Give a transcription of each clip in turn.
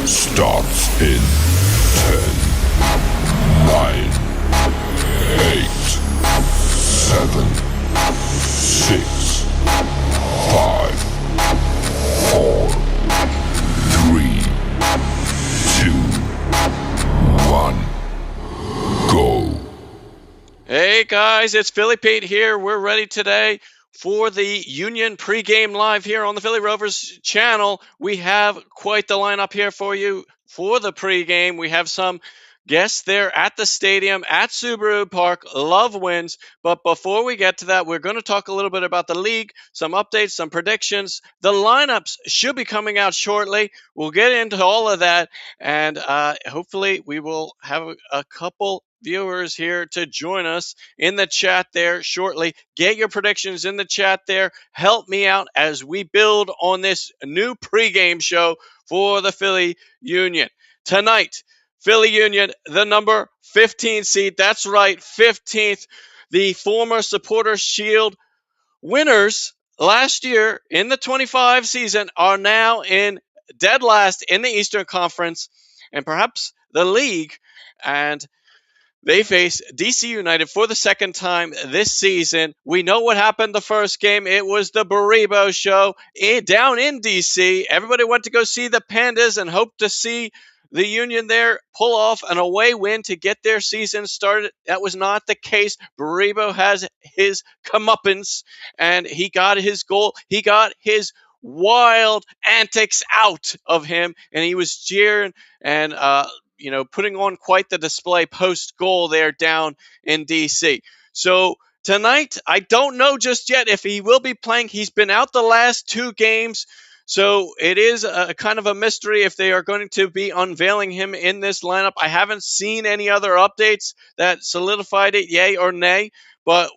starts in 10, 9, 8, 7, 6, 5, 4, 3, 2, 1, go. Hey guys, it's Philly Pete here. We're ready today for the Union pregame live here on the Philly Rovers channel. We have quite the lineup here for you for the pregame. We have some guests there at the stadium at Subaru Park. Love wins. But before we get to that, we're going to talk a little bit about the league, some updates, some predictions. The lineups should be coming out shortly. We'll get into all of that, and hopefully we will have a couple viewers here to join us in the chat there shortly. Get your predictions in the chat there. Help me out as we build on this new pregame show for the Philly Union. Tonight, Philly Union, the number 15 seed. That's right, 15th. The former Supporters Shield winners last year in the 25 season are now in dead last in the Eastern Conference and perhaps the league. And they face DC United for the second time this season. We know what happened the first game. It was the Baribo show down in DC. Everybody went to go see the Pandas and hoped to see the Union there pull off an away win to get their season started. That was not the case. Baribo has his comeuppance, and he got his goal. He got his wild antics out of him, and he was cheering and putting on quite the display post-goal there down in D.C. So tonight, I don't know just yet if he will be playing. He's been out the last two games, so it is a kind of a mystery if they are going to be unveiling him in this lineup. I haven't seen any other updates that solidified it, yay or nay, but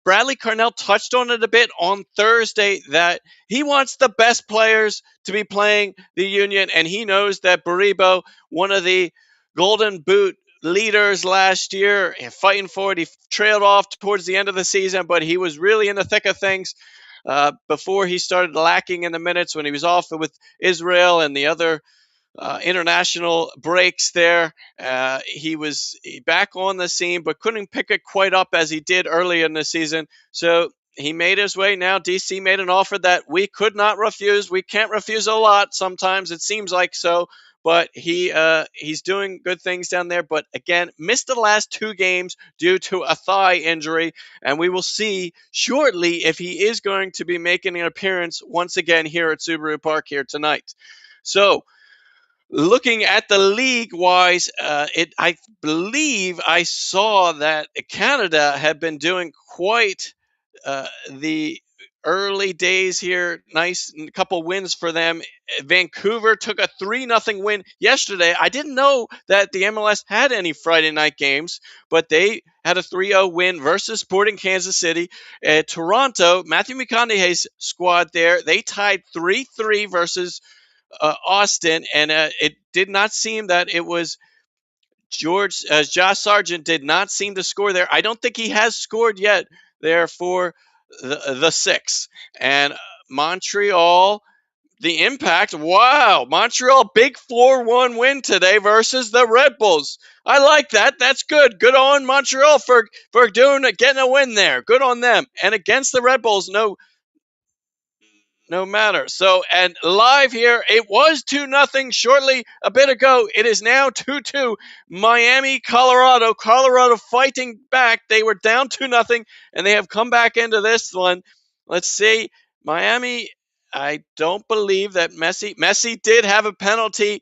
Bradley Carnell touched on it a bit on Thursday that he wants the best players to be playing the Union, and he knows that Baribo, one of the Golden Boot leaders last year, and fighting for it, he trailed off towards the end of the season, but he was really in the thick of things before he started lacking in the minutes when he was off with Israel and the other international breaks there. He was back on the scene, but couldn't pick it quite up as he did early in the season. So he made his way now. DC made an offer that we could not refuse. We can't refuse a lot sometimes. It seems like so. But he's doing good things down there. But again, missed the last two games due to a thigh injury. And we will see shortly if he is going to be making an appearance once again here at Subaru Park here tonight. So, looking at the league-wise, I believe I saw that Canada had been doing quite the early days here. Nice couple wins for them. Vancouver took a 3-0 win yesterday. I didn't know that the MLS had any Friday night games, but they had a 3-0 win versus Sporting Kansas City. Toronto, Matthew McConaughey's squad there, they tied 3-3 versus Austin, and it did not seem that it was Josh Sargent did not seem to score there. I don't think he has scored yet there for the Six. And Montreal, the Impact, wow, Montreal, big 4-1 win today versus the Red Bulls. I like that. That's good. Good on Montreal for getting a win there. Good on them. And against the Red Bulls, no matter. So, and live here, it was 2-0 shortly a bit ago. It is now 2-2. Miami, Colorado. Colorado fighting back. They were down 2-0, and they have come back into this one. Let's see. Miami, I don't believe that Messi did have a penalty.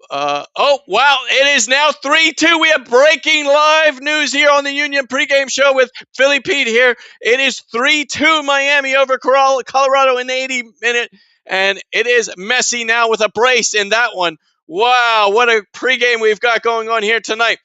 Wow, it is now 3-2. We have breaking live news here on the Union pregame show with Philly Pete here. It is 3-2 Miami over Colorado in the 80th minute, and it is Messi now with a brace in that one. Wow, what a pregame we've got going on here tonight.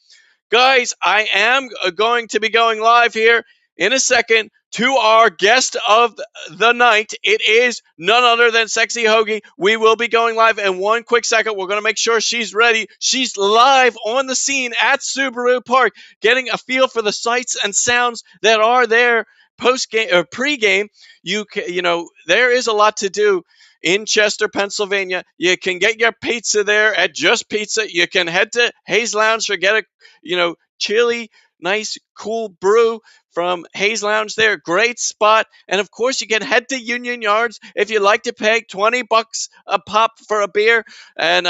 Guys, I am going to be going live here in a second to our guest of the night. It is none other than Sexy Hoagie. We will be going live in one quick second. We're going to make sure she's ready. She's live on the scene at Subaru Park, getting a feel for the sights and sounds that are there post-game or pre-game. There is a lot to do in Chester, Pennsylvania. You can get your pizza there at Just Pizza. You can head to Hayes Lounge for get a chili, nice, cool brew from Hayes Lounge there. Great spot. And of course, you can head to Union Yards if you like to pay $20 a pop for a beer and,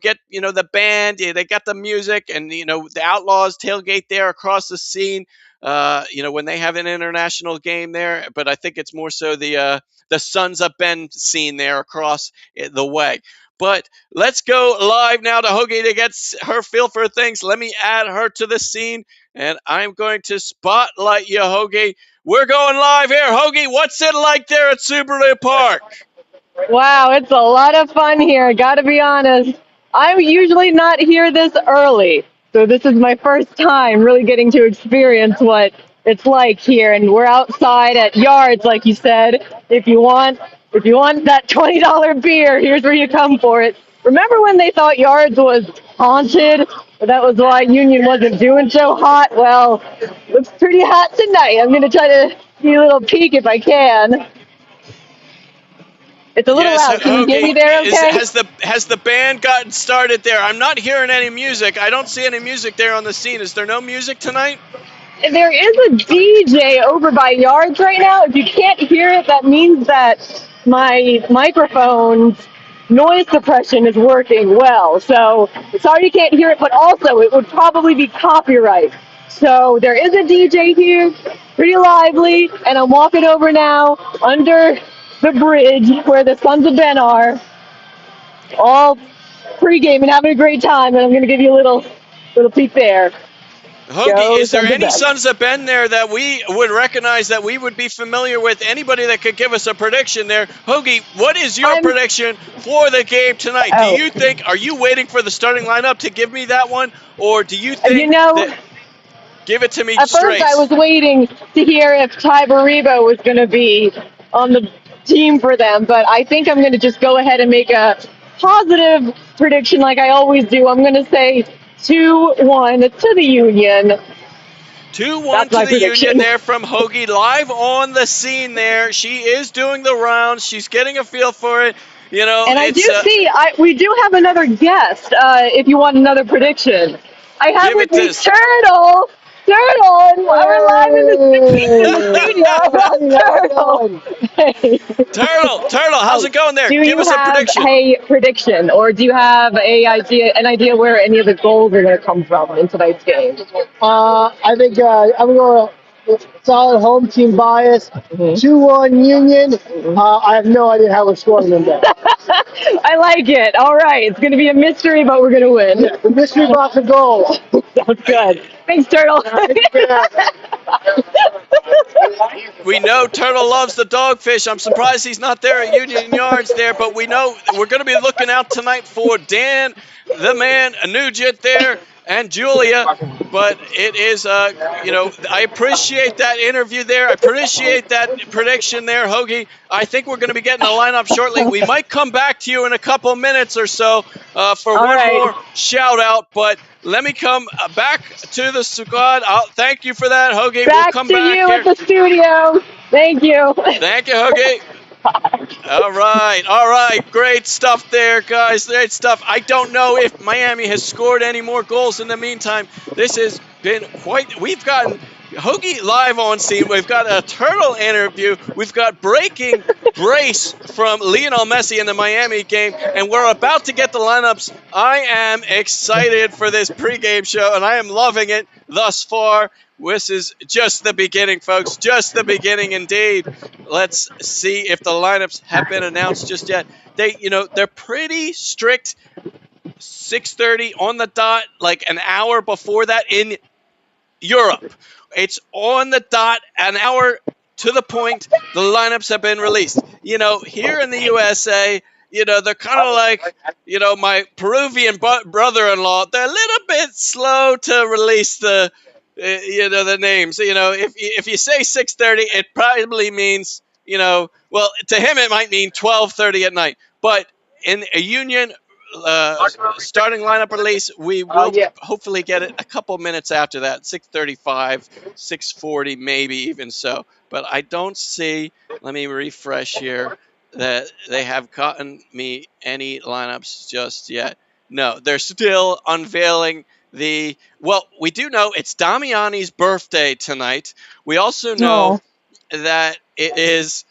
get, the band. Yeah, they got the music and, the Outlaws tailgate there across the scene. When they have an international game there, but I think it's more so the Sons of Ben scene there across the way. But let's go live now to Hoagie to get her feel for things. Let me add her to the scene, and I'm going to spotlight you, Hoagie. We're going live here. Hoagie, what's it like there at Subaru Park? Wow, it's a lot of fun here, gotta be honest. I'm usually not here this early, so this is my first time really getting to experience what it's like here. And we're outside at Yards, like you said. If you want that $20 beer, here's where you come for it. Remember when they thought Yards was haunted? That was why Union wasn't doing so hot? Well, looks pretty hot tonight. I'm gonna try to give you a little peek if I can. It's a little Yes, loud. Can you hear me Hoagie, there okay? has the band gotten started there? I'm not hearing any music. I don't see any music there on the scene. Is there no music tonight? There is a DJ over by Yards right now. If you can't hear it, that means that my microphone's noise suppression is working well. So sorry you can't hear it, but also it would probably be copyright. So there is a DJ here, pretty lively, and I'm walking over now under the bridge where the Sons of Ben are, all pregame and having a great time. And I'm going to give you a little peek there. Hoagie, Go is there Sons of any Ben. Sons of Ben there that we would recognize, that we would be familiar with? Anybody that could give us a prediction there? Hoagie, what is your prediction for the game tonight? Oh. Are you waiting for the starting lineup to give me that one? Or do you think that... Give it to me At straight. first, I was waiting to hear if Tai Baribo was going to be on the team for them, but I think I'm going to just go ahead and make a positive prediction like I always do. I'm going to say 2-1 to the Union. 2-1 to the Union there from Hoagie, live on the scene there. She is doing the rounds. She's getting a feel for it. And I do see, we do have another guest, if you want another prediction. I have with me Turtle. Turtle, we're live in the studio. Turtle, how's it going there? Give us a prediction. A prediction, or do you have an idea where any of the goals are going to come from in tonight's game? I think I'm going to solid home team bias. 2-1 Union. I have no idea how we're scoring them there. I like it. All right, it's going to be a mystery, but we're going to win. Yeah, the mystery box of goals. Sounds good. Thanks, Turtle. We know Turtle loves the dogfish. I'm surprised he's not there at Union Yards there, but we know we're going to be looking out tonight for Dan, the man, Nugent there, and Julia. But it is, I appreciate that interview there. I appreciate that prediction there, Hoagie. I think we're going to be getting a lineup shortly. We might come back to you in a couple minutes or so for more shout out, but let me come back to the squad. Thank you for that, Hoagie. Back to you at the studio. Thank you. Thank you, Hoagie. All right. Great stuff there, guys. Great stuff. I don't know if Miami has scored any more goals in the meantime. This has been we've gotten Hoagie live on scene. We've got a Turtle interview. We've got breaking brace from Lionel Messi in the Miami game, and we're about to get the lineups. I am excited for this pregame show, and I am loving it thus far. This is just the beginning, folks. Just the beginning indeed. Let's see if the lineups have been announced just yet. They're pretty strict. 6:30 on the dot, like an hour before that in Europe. It's on the dot, an hour to the point. The lineups have been released. Here in the USA, they're kind of like, my Peruvian brother-in-law. They're a little bit slow to release the names. If you say 6:30, it probably means, well, to him it might mean 12:30 at night. But in a Union starting lineup release, we will hopefully get it a couple minutes after that, 6:35, 6:40, maybe even so. But I don't see, let me refresh here, that they have gotten me any lineups just yet. No, they're still unveiling well, we do know it's Damiani's birthday tonight. We also know No. that it is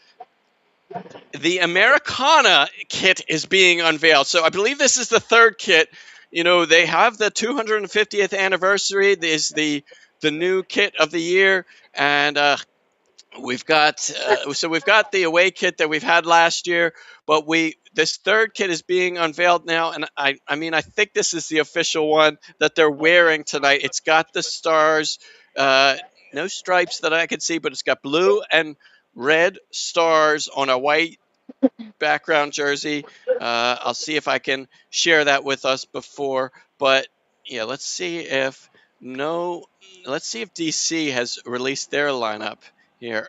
the Americana kit is being unveiled. So I believe this is the third kit. They have the 250th anniversary. This is the new kit of the year, and we've got the away kit that we've had last year, but this third kit is being unveiled now, and I think this is the official one that they're wearing tonight. It's got the stars, no stripes that I could see, but it's got blue and red stars on a white background jersey. I'll see if I can share that with us before, but yeah, let's see if DC has released their lineup here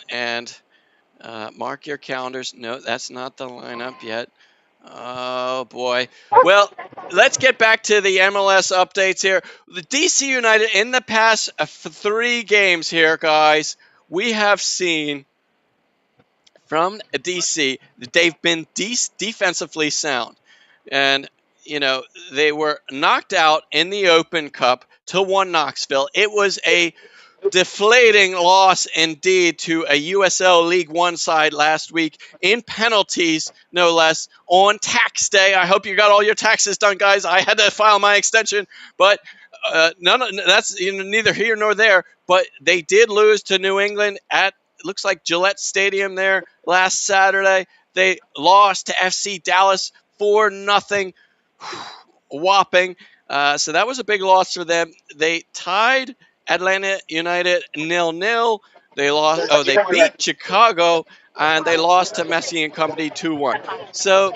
and mark your calendars. No, that's not the lineup yet. Oh boy. Well, let's get back to the MLS updates here. The DC United in the past 3 games here, guys, we have seen from DC that they've been defensively sound. And, they were knocked out in the Open Cup to 1 Knoxville. It was a deflating loss indeed to a USL League One side last week in penalties, no less, on tax day. I hope you got all your taxes done, guys. I had to file my extension, but that's neither here nor there. But they did lose to New England at, looks like, Gillette Stadium there last Saturday. They lost to FC Dallas 4-0, whopping. So that was a big loss for them. They tied Atlanta United 0-0. They beat Chicago, and they lost to Messi and company 2-1. So,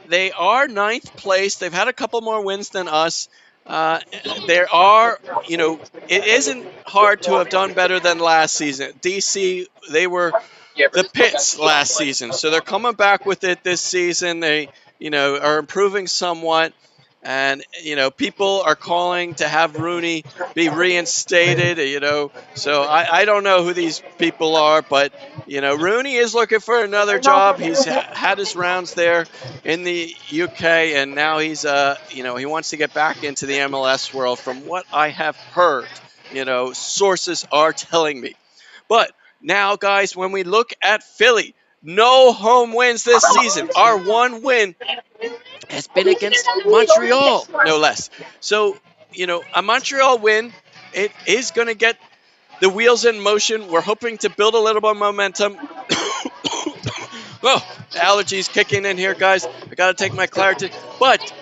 they are 9th place. They've had a couple more wins than us. There are, it isn't hard to have done better than last season. DC, they were the pits last season, so they're coming back with it this season. They, are improving somewhat. And, people are calling to have Rooney be reinstated, So I don't know who these people are, but, Rooney is looking for another job. He's had his rounds there in the UK, and now he's, he wants to get back into the MLS world from what I have heard, sources are telling me. But now, guys, when we look at Philly, no home wins this season. Our one win has been against Montreal, no less. So, a Montreal win, it is going to get the wheels in motion. We're hoping to build a little bit of momentum. Oh, the allergies kicking in here, guys. I got to take my Claritin. But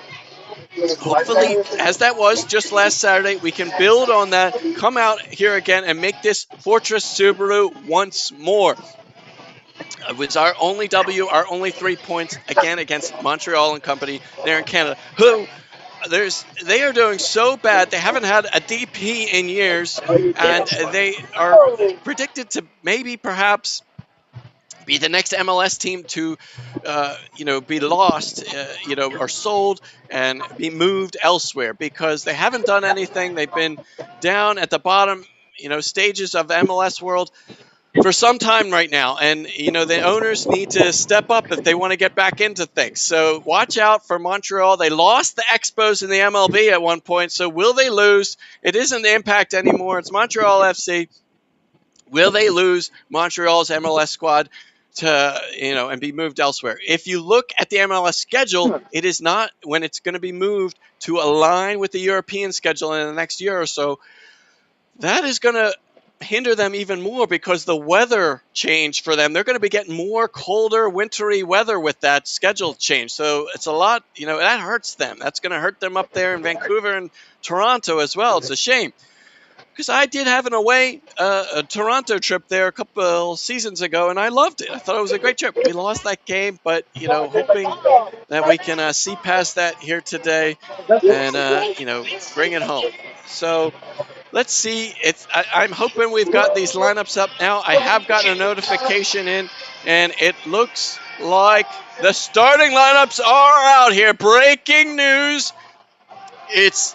hopefully, as that was just last Saturday, we can build on that, come out here again, and make this Fortress Subaru once more. It was our only W, our only 3 points, again, against Montreal and company there in Canada, who they are doing so bad. They haven't had a DP in years, and they are predicted to perhaps be the next MLS team to, be lost, or sold and be moved elsewhere, because they haven't done anything. They've been down at the bottom, stages of the MLS world for some time right now. And, the owners need to step up if they want to get back into things. So watch out for Montreal. They lost the Expos in the MLB at one point. So will they lose? It isn't the Impact anymore. It's Montreal FC. Will they lose Montreal's MLS squad to, and be moved elsewhere? If you look at the MLS schedule, it is not when it's going to be moved to align with the European schedule in the next year or so. That is going to hinder them even more, because the weather change for them. They're going to be getting more colder, wintry weather with that schedule change. So it's a lot, that hurts them. That's going to hurt them up there in Vancouver and Toronto as well. It's a shame, because I did have an away a Toronto trip there a couple seasons ago, and I loved it. I thought it was a great trip. We lost that game, but, hoping that we can see past that here today and, bring it home. So let's see. I'm hoping we've got these lineups up now. I have gotten a notification in, and it looks like the starting lineups are out here. Breaking news. It's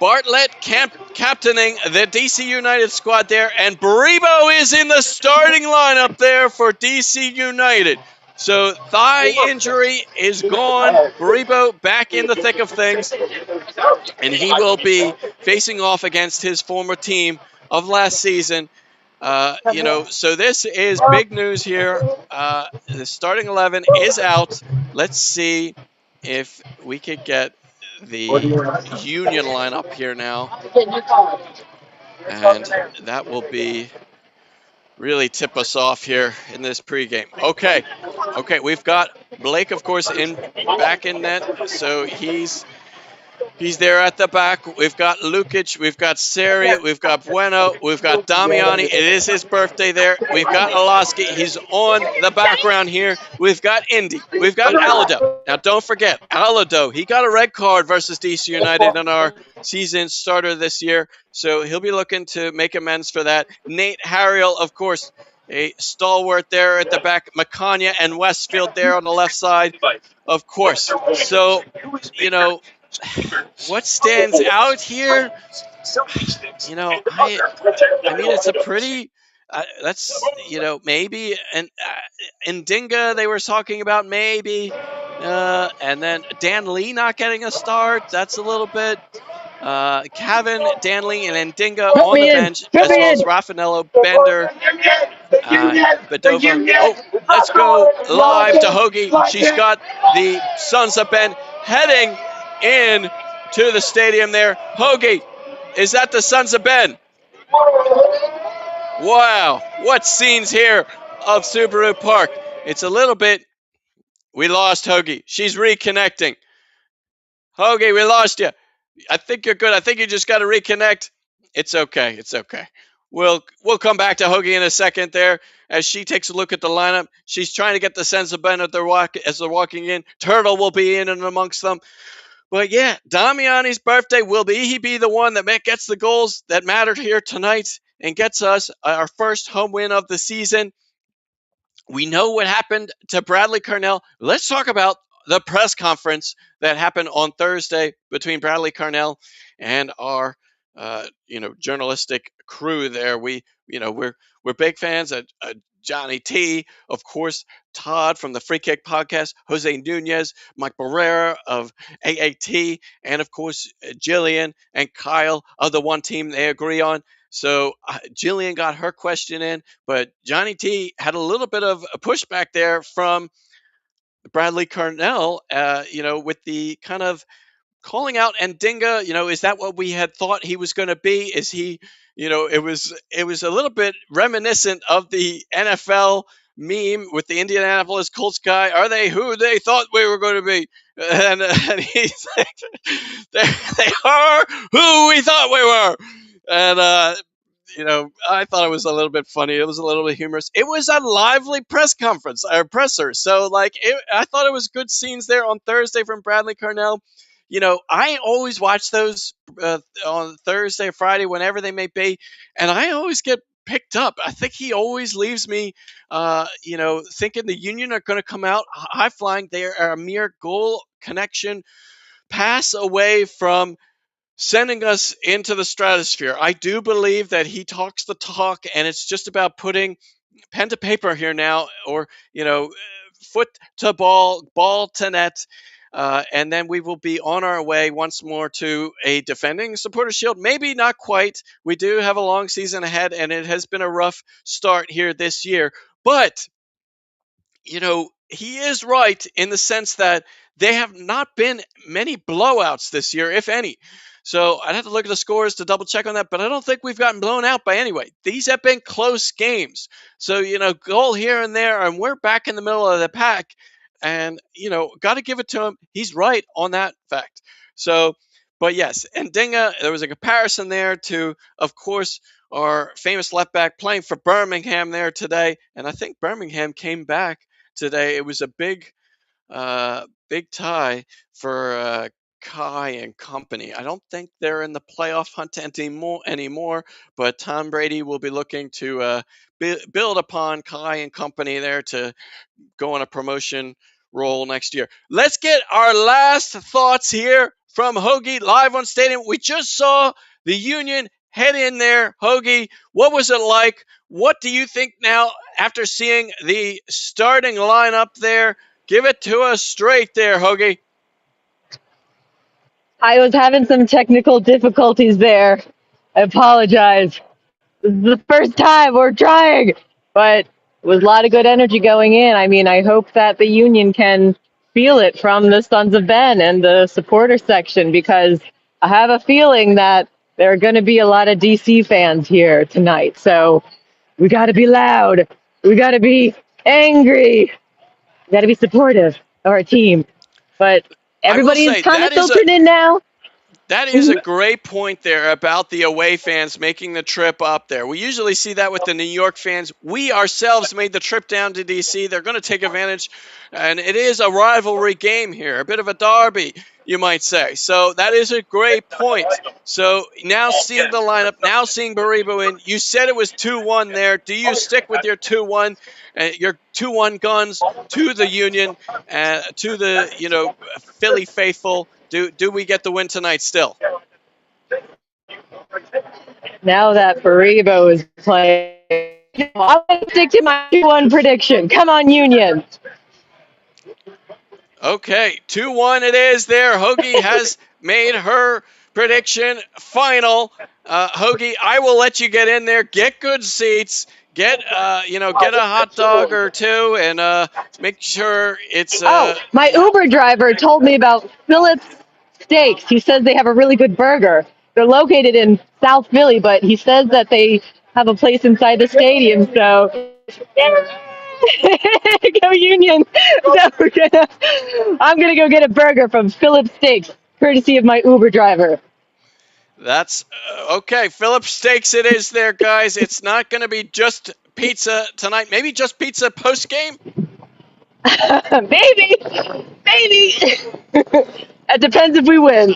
Bartlett captaining the DC United squad there, and Baribo is in the starting lineup there for DC United. So thigh injury is gone. Baribo back in the thick of things, and he will be facing off against his former team of last season. So this is big news here. The starting 11 is out. Let's see if we could get the Union lineup here now, and that will be really tip us off here in this pregame. Okay, we've got Blake, of course, back in net, so he's there at the back. We've got Lukic, we've got Seri, we've got Bueno, we've got Damiani. It is his birthday there. We've got Alaski. He's on the background here. We've got Indy. We've got Alado. Now, don't forget, Alado, he got a red card versus DC United in our season starter this year, so he'll be looking to make amends for that. Nate Harriel, of course, a stalwart there at the back. Macania and Westfield there on the left side, of course. So, what stands out here? I mean, it's a pretty. Maybe Ndinga they were talking about maybe, and then Dan Lee not getting a start. That's a little bit. Kevin, Dan Lee, and Ndinga on the bench, as well as Raffanello, Bender, Bedova. Oh, let's go live to Hoagie. She's got the Sons of Ben heading in to the stadium there. Hoagie, is that the Sons of Ben? Wow, what scenes here of Subaru Park. It's a little bit. We lost Hoagie. She's reconnecting. Hoagie, we lost you. I think you're good. I think you just got to reconnect. It's okay. It's okay. We'll come back to Hoagie in a second there as she takes a look at the lineup. She's trying to get the sense of Ben as they're walking in. Turtle will be in and amongst them. But yeah, Damiani's birthday, will he be the one that gets the goals that mattered here tonight and gets us our first home win of the season? We know what happened to Bradley Carnell. Let's talk about the press conference that happened on Thursday between Bradley Carnell and our journalistic crew there. We're big fans of Johnny T, of course, Todd from the Free Kick podcast, Jose Nunez, Mike Barrera of AAT, and of course Jillian and Kyle of the one team they agree on. So Jillian got her question in, but Johnny T had a little bit of a pushback there from Bradley Carnell, with the kind of calling out Ndinga. Is that what we had thought he was going to be? Is he, it was a little bit reminiscent of the NFL meme with the Indianapolis Colts guy. Are they who they thought we were going to be? And he's like, they are who we thought we were. And, I thought it was a little bit funny. It was a little bit humorous. It was a lively press conference, or presser. So, I thought it was good scenes there on Thursday from Bradley Carnell. I always watch those on Thursday or Friday, whenever they may be, and I always get picked up. I think he always leaves me, thinking the Union are going to come out high flying. They are a mere goal connection pass away from sending us into the stratosphere. I do believe that he talks the talk, and it's just about putting pen to paper here now, or foot to ball to net, and then we will be on our way once more to a defending Supporter Shield. Maybe not quite. We do have a long season ahead, and it has been a rough start here this year. But he is right in the sense that there have not been many blowouts this year, if any. So I'd have to look at the scores to double check on that, but I don't think we've gotten blown out by anyway. These have been close games. So, goal here and there, and we're back in the middle of the pack. And, got to give it to him. He's right on that fact. So, but yes, and Ndinga, there was a comparison there to, of course, our famous left back playing for Birmingham there today. And I think Birmingham came back today. It was a big tie for Kai and company. I don't think they're in the playoff hunt anymore, but Tom Brady will be looking to build upon Kai and company there to go on a promotion role next year. Let's get our last thoughts here from Hoagie live on Stadium. We just saw the Union head in there. Hoagie, what was it like? What do you think now after seeing the starting lineup there? Give it to us straight there, Hoagie. I was having some technical difficulties there. I apologize. This is the first time we're trying, but it was a lot of good energy going in. I mean, I hope that the Union can feel it from the Sons of Ben and the supporter section because I have a feeling that there are going to be a lot of DC fans here tonight. So we got to be loud. We got to be angry. We got to be supportive of our team. But I will everybody is say kind of filtered in now. that is a great point there about the away fans making the trip up there. We usually see that with the New York fans. We ourselves made the trip down to D.C. They're going to take advantage, and it is a rivalry game here, a bit of a derby, you might say. So that is a great point. So now seeing the lineup, now seeing Baribo in, you said it was 2-1 there. Do you stick with your 2-1, your 2-1 guns to the Union, to the Philly faithful? Do we get the win tonight still? Now that Baribo is playing, I'm going to stick to my 2-1 prediction. Come on, Union. Okay, 2-1 it is there. Hoagie has made her prediction final. Hoagie, I will let you get in there, get good seats, get a hot dog or two, and make sure it's. My Uber driver told me about Phillips Steaks. He says they have a really good burger. They're located in South Philly, but he says that they have a place inside the stadium. So, go Union! So I'm gonna go get a burger from Phillips Steaks, courtesy of my Uber driver. That's okay. Phillips Steaks it is there, guys. It's not going to be just pizza tonight. Maybe just pizza post game. Maybe. It depends if we win.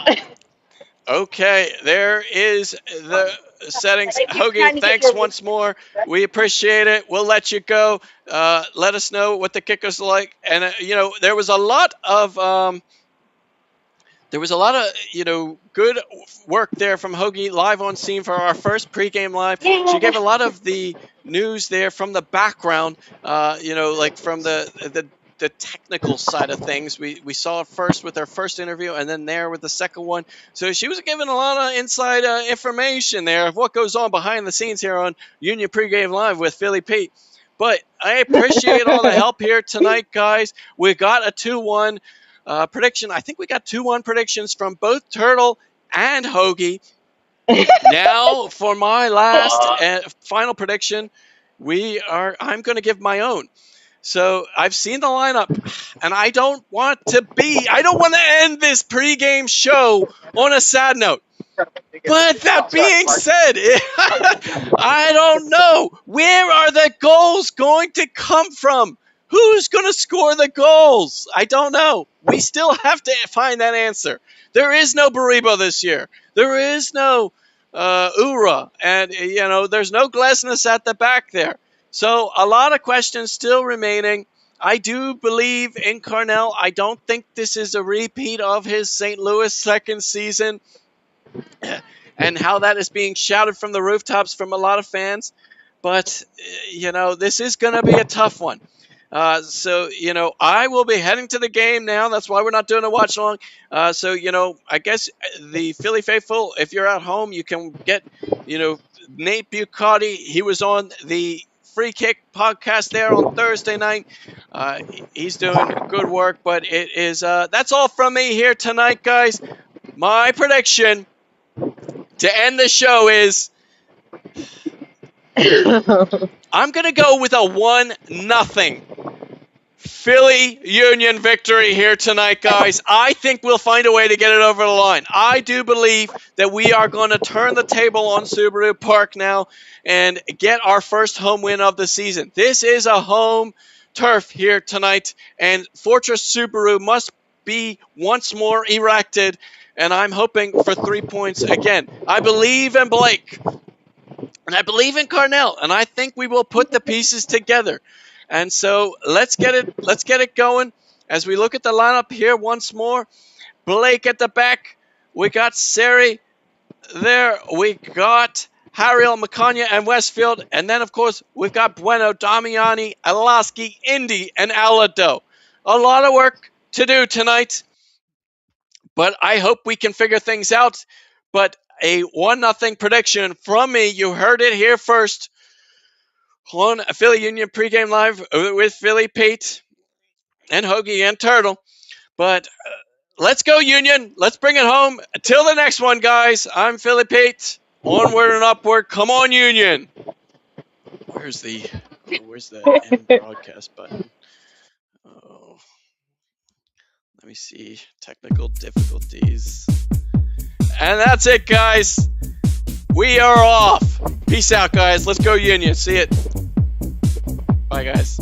Okay, there is the settings. Hoagie, thanks once more. We appreciate it. We'll let you go. Let us know what the kickers like. And there was a lot of good work there from Hoagie live on scene for our first pregame live. She gave a lot of the news there from the background, like from the technical side of things. We saw it first with our first interview and then there with the second one. So she was giving a lot of inside information there of what goes on behind the scenes here on Union Pregame Live with Philly Pete. But I appreciate all the help here tonight, guys. We got a 2-1 prediction. I think we got 2-1 predictions from both Turtle and Hoagie. Now for my last and final prediction, I'm going to give my own. So I've seen the lineup, and I don't want to end this pregame show on a sad note. But that being said, I don't know. Where are the goals going to come from? Who's going to score the goals? I don't know. We still have to find that answer. There is no Baribo this year. There is no Ura. And, there's no Glesnes at the back there. So a lot of questions still remaining. I do believe in Carnell. I don't think this is a repeat of his St. Louis second season and how that is being shouted from the rooftops from a lot of fans. But, this is going to be a tough one. So, I will be heading to the game now. That's why we're not doing a watch along. So, I guess the Philly faithful, if you're at home, you can get, Nate Bucati. He was on the Free Kick podcast there on Thursday night. He's doing good work, but it is, that's all from me here tonight, guys. My prediction to end the show is I'm going to go with a 1-0 Philly Union victory here tonight, guys. I think we'll find a way to get it over the line. I do believe that we are going to turn the table on Subaru Park now and get our first home win of the season. This is a home turf here tonight, and Fortress Subaru must be once more erected, and I'm hoping for 3 points again. I believe in Blake, and I believe in Carnell, and I think we will put the pieces together. And so let's get it going as we look at the lineup here once more. Blake at the back, We got Seri there. We got Harriel, Macania, and Westfield. And then, of course, we've got Bueno, Damiani, Alaski, Indy, and Alado. A lot of work to do tonight, but I hope we can figure things out. But a 1-0 prediction from me. You heard it here first on Philly Union Pregame Live with Philly Pete and Hoagie and Turtle. But let's go, Union. Let's bring it home. Until the next one, guys, I'm Philly Pete. Onward and upward. Come on, Union. Where's the end broadcast button? Oh, let me see. Technical difficulties. And that's it, guys. We are off. Peace out, guys. Let's go, Union. See it. Bye, guys.